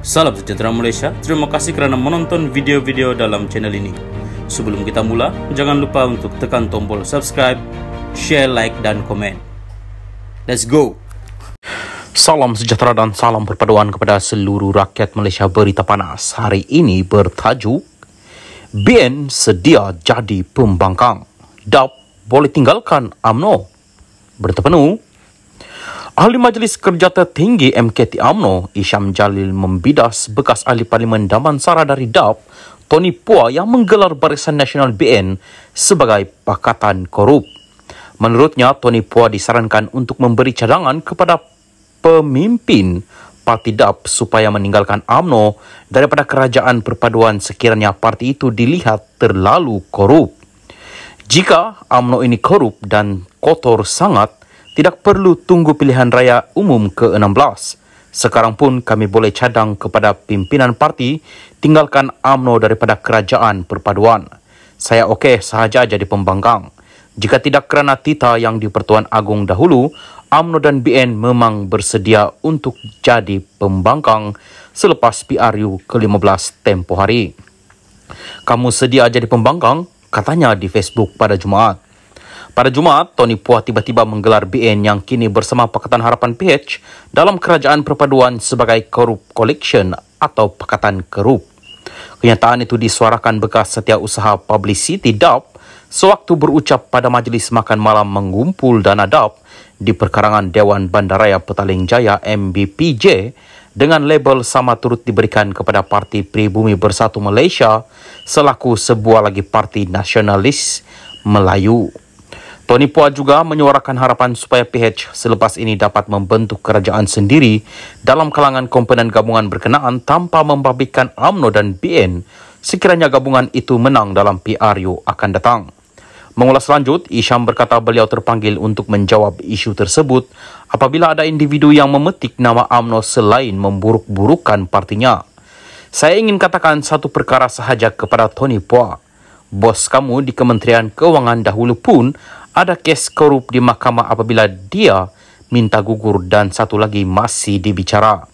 Salam sejahtera Malaysia, terima kasih kerana menonton video-video dalam channel ini. Sebelum kita mula, jangan lupa untuk tekan tombol subscribe, share, like dan komen. Let's go! Salam sejahtera dan salam perpaduan kepada seluruh rakyat Malaysia. Berita panas hari ini bertajuk BN sedia jadi pembangkang, DAP boleh tinggalkan UMNO. Berita penuh. Ahli Majlis Kerja Tertinggi MKT UMNO Isham Jalil membidas bekas ahli Parlimen Damansara dari DAP Tony Phua yang menggelar Barisan Nasional BN sebagai pakatan korup. Menurutnya, Tony Phua disarankan untuk memberi cadangan kepada pemimpin parti DAP supaya meninggalkan UMNO daripada kerajaan perpaduan sekiranya parti itu dilihat terlalu korup. Jika UMNO ini korup dan kotor sangat, tidak perlu tunggu pilihan raya umum ke-16. Sekarang pun kami boleh cadang kepada pimpinan parti tinggalkan UMNO daripada kerajaan perpaduan. Saya okey sahaja jadi pembangkang. Jika tidak kerana tita yang di Pertuan Agong dahulu, UMNO dan BN memang bersedia untuk jadi pembangkang selepas PRU ke-15 tempoh hari. Kamu sedia jadi pembangkang? Katanya di Facebook pada Jumaat. Pada Jumaat, Tony Phua tiba-tiba menggelar BN yang kini bersama Pakatan Harapan PH dalam kerajaan perpaduan sebagai Korup Collection atau Pakatan Kerup. Kenyataan itu disuarakan bekas setiausaha publicity DAP sewaktu berucap pada majlis makan malam mengumpul dana DAP di perkarangan Dewan Bandaraya Petaling Jaya MBPJ dengan label sama turut diberikan kepada Parti Pribumi Bersatu Malaysia selaku sebuah lagi parti nasionalis Melayu. Tony Phua juga menyuarakan harapan supaya PH selepas ini dapat membentuk kerajaan sendiri dalam kalangan komponen gabungan berkenaan tanpa membabitkan UMNO dan BN sekiranya gabungan itu menang dalam PRU akan datang. Mengulas lanjut, Isham berkata beliau terpanggil untuk menjawab isu tersebut apabila ada individu yang memetik nama UMNO selain memburuk-burukkan partinya. Saya ingin katakan satu perkara sahaja kepada Tony Phua. Bos kamu di Kementerian Keuangan dahulu pun ada kes korup di mahkamah apabila dia minta gugur dan satu lagi masih dibicara.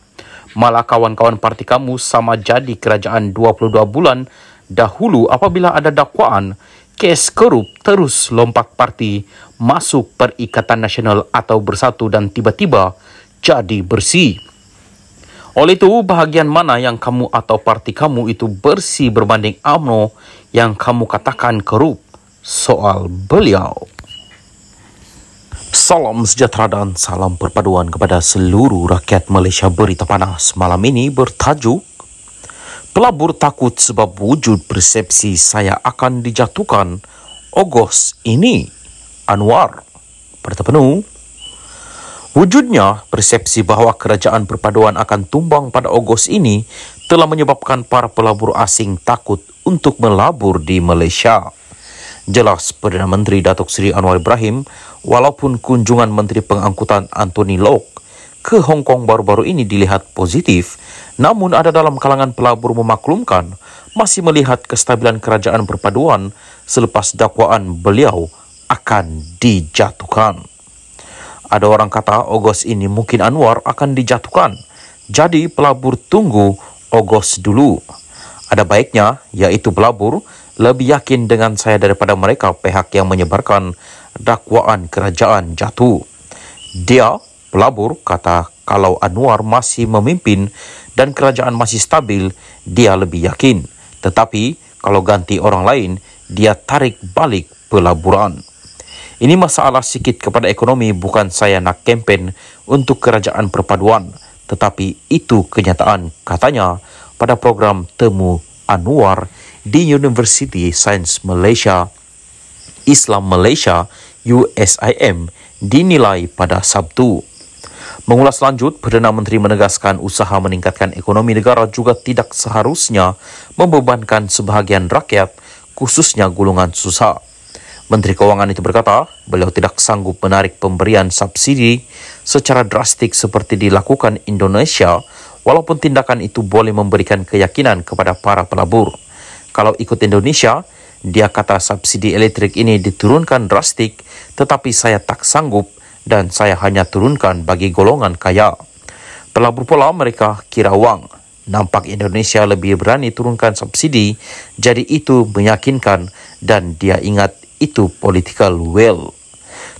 Malah kawan-kawan parti kamu sama jadi kerajaan 22 bulan dahulu apabila ada dakwaan kes korup terus lompat parti masuk Perikatan Nasional atau Bersatu dan tiba-tiba jadi bersih. Oleh itu, bahagian mana yang kamu atau parti kamu itu bersih berbanding UMNO yang kamu katakan korup? Soal beliau. Salam sejahtera dan salam perpaduan kepada seluruh rakyat Malaysia. Berita panas malam ini bertajuk pelabur takut sebab wujud persepsi saya akan dijatuhkan Ogos ini. Anwar. Berita penuh. Wujudnya persepsi bahawa kerajaan perpaduan akan tumbang pada Ogos ini telah menyebabkan para pelabur asing takut untuk melabur di Malaysia. Jelas Perdana Menteri Datuk Seri Anwar Ibrahim, walaupun kunjungan Menteri Pengangkutan Anthony Locke ke Hong Kong baru-baru ini dilihat positif, namun ada dalam kalangan pelabur memaklumkan masih melihat kestabilan kerajaan perpaduan selepas dakwaan beliau akan dijatuhkan. Ada orang kata Ogos ini mungkin Anwar akan dijatuhkan, jadi pelabur tunggu Ogos dulu. Ada baiknya, iaitu pelabur lebih yakin dengan saya daripada mereka pihak yang menyebarkan dakwaan kerajaan jatuh. Dia, pelabur, kata kalau Anwar masih memimpin dan kerajaan masih stabil, dia lebih yakin. Tetapi, kalau ganti orang lain, dia tarik balik pelaburan. Ini masalah sikit kepada ekonomi, bukan saya nak kempen untuk kerajaan perpaduan. Tetapi itu kenyataan, katanya pada program Temu Anwar di University Sains Malaysia, Islam Malaysia, USIM, dinilai pada Sabtu. Mengulas lanjut, Perdana Menteri menegaskan usaha meningkatkan ekonomi negara juga tidak seharusnya membebankan sebahagian rakyat, khususnya golongan susah. Menteri Keuangan itu berkata, beliau tidak sanggup menarik pemberian subsidi secara drastik seperti dilakukan Indonesia, walaupun tindakan itu boleh memberikan keyakinan kepada para pelabur. Kalau ikut Indonesia, dia kata subsidi elektrik ini diturunkan drastik, tetapi saya tak sanggup dan saya hanya turunkan bagi golongan kaya. Pelabur pula mereka kira wang. Nampak Indonesia lebih berani turunkan subsidi, jadi itu meyakinkan dan dia ingat itu political will.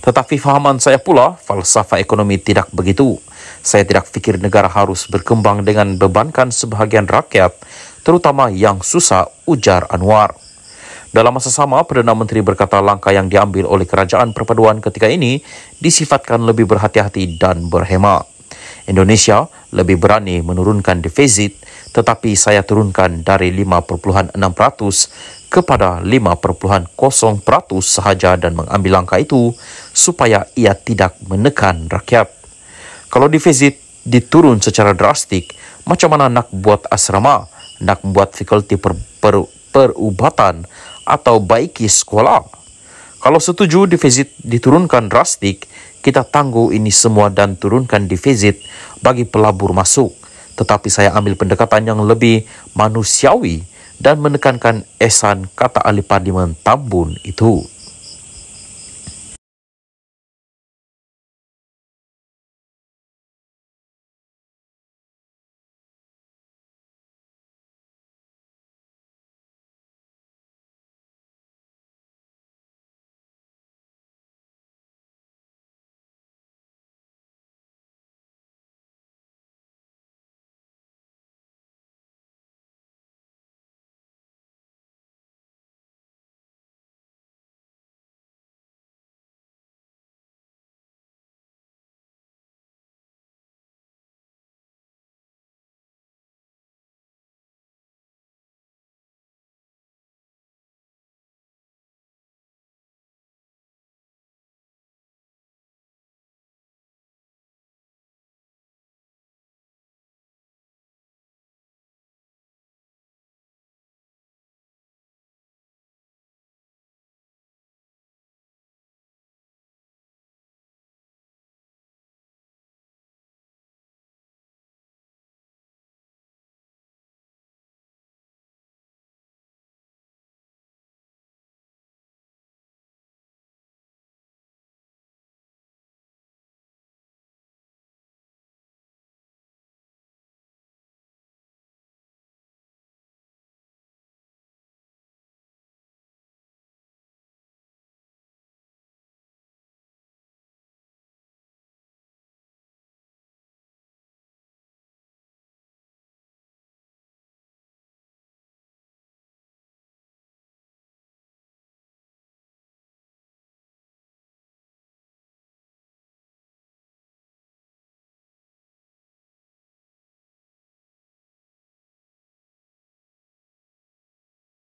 Tetapi fahaman saya pula, falsafah ekonomi tidak begitu. Saya tidak fikir negara harus berkembang dengan bebankan sebahagian rakyat, terutama yang susah, ujar Anwar. Dalam masa sama, Perdana Menteri berkata langkah yang diambil oleh Kerajaan Perpaduan ketika ini disifatkan lebih berhati-hati dan berhemat. Indonesia lebih berani menurunkan defisit, tetapi saya turunkan dari 5,6% kepada 5,0% sahaja dan mengambil langkah itu supaya ia tidak menekan rakyat. Kalau defisit diturun secara drastik, macam mana nak buat asrama, nak buat fakulti perubatan atau baiki sekolah? Kalau setuju defisit diturunkan drastik, kita tangguh ini semua dan turunkan defisit bagi pelabur masuk. Tetapi saya ambil pendekatan yang lebih manusiawi dan menekankan esan, kata ahli parlimen Tambun itu.